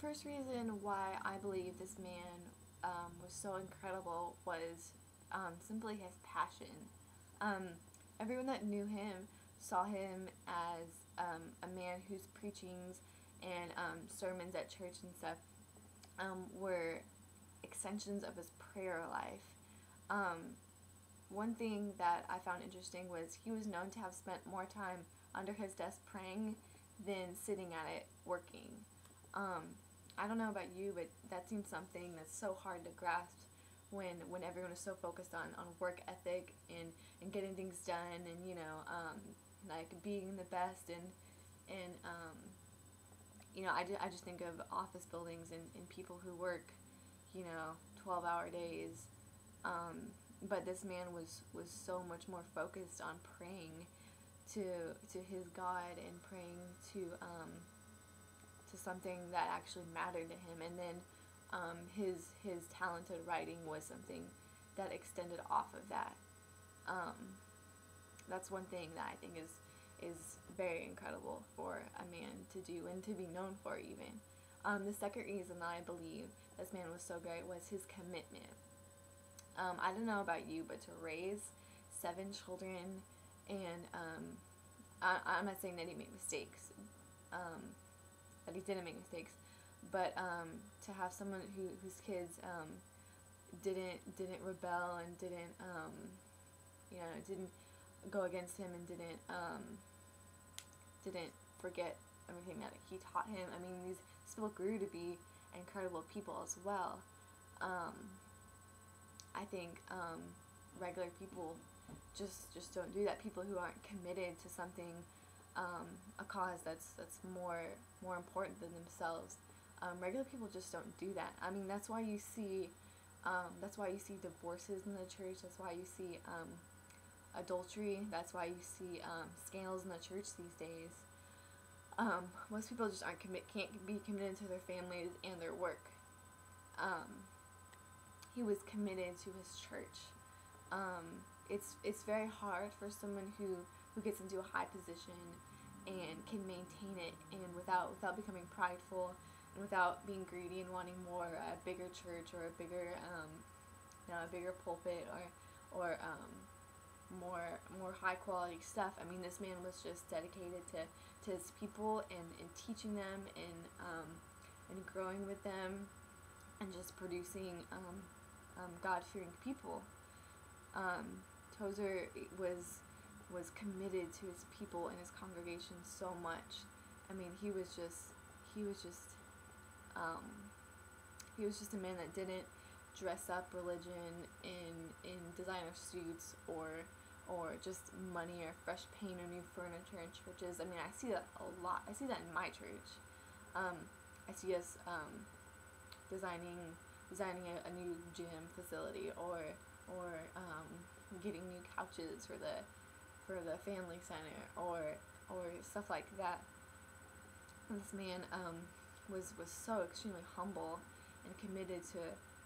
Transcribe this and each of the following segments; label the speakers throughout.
Speaker 1: first reason why I believe this man was so incredible was simply his passion. Um, Everyone that knew him saw him as a man whose preachings and sermons at church and stuff were extensions of his prayer life. One thing that I found interesting was he was known to have spent more time under his desk praying than sitting at it working. I don't know about you, but that seems something that's so hard to grasp when everyone is so focused on work ethic and getting things done and like being the best and I just think of office buildings and people who work 12-hour days, but this man was so much more focused on praying to his God and praying to something that actually mattered to him. And then his talented writing was something that extended off of that. That's one thing that I think is very incredible for a man to do and to be known for even. The second reason that I believe this man was so great was his commitment. I don't know about you, but to raise 7 children and I'm not saying that he made mistakes, that he didn't make mistakes, but to have someone whose kids didn't rebel and didn't go against him and didn't forget everything that he taught him. I mean, these people grew to be incredible people as well. I think regular people just don't do that. People who aren't committed to something, a cause that's more important than themselves. Regular people just don't do that. I mean, that's why you see divorces in the church. That's why you see adultery. That's why you see scandals in the church these days. Most people just can't be committed to their families and their work. He was committed to his church. It's very hard for someone who gets into a high position and can maintain it and without becoming prideful and without being greedy and wanting more, a bigger church or a bigger pulpit or more high quality stuff. I mean, this man was just dedicated to his people and teaching them and growing with them and just producing God-fearing people. Tozer was committed to his people and his congregation so much. I mean, he was just a man that didn't dress up religion in designer suits or just money or fresh paint or new furniture in churches. I mean, I see that a lot. I see that in my church. I see us designing a new gym facility or getting new couches for the family center or stuff like that. And this man was so extremely humble and committed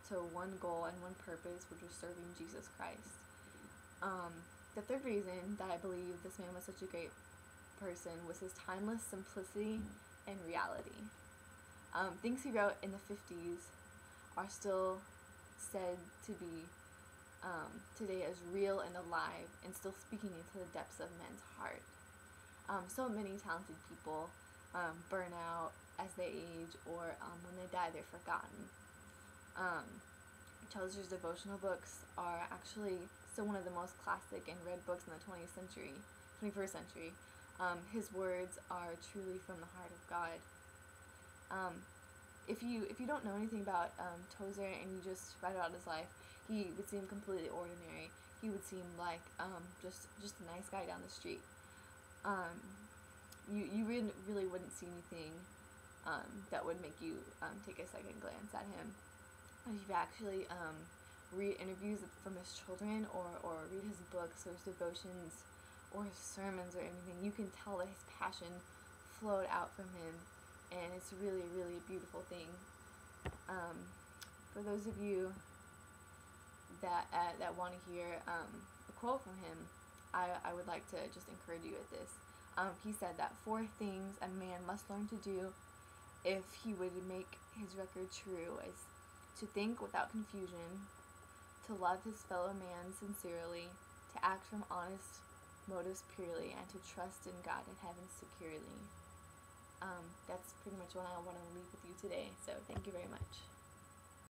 Speaker 1: to one goal and one purpose, which was serving Jesus Christ. The third reason that I believe this man was such a great person was his timeless simplicity and reality. Things he wrote in the 50s are still said to be today as real and alive and still speaking into the depths of men's heart. So many talented people burn out as they age or when they die they're forgotten. Tozer's devotional books are actually still one of the most classic and read books in the 21st century. His words are truly from the heart of God. If you don't know anything about Tozer and you just read about his life, he would seem completely ordinary. He would seem like just a nice guy down the street. You really wouldn't see anything that would make you take a second glance at him. If you actually read interviews from his children or read his books or his devotions or his sermons or anything, you can tell that his passion flowed out from him, and it's really, really a beautiful thing. For those of you that want to hear a quote from him, I would like to just encourage you with this. He said that 4 things a man must learn to do if he would make his record true, is to think without confusion, to love his fellow man sincerely, to act from honest motives purely, and to trust in God and heaven securely. That's pretty much what I want to leave with you today. So thank you very much.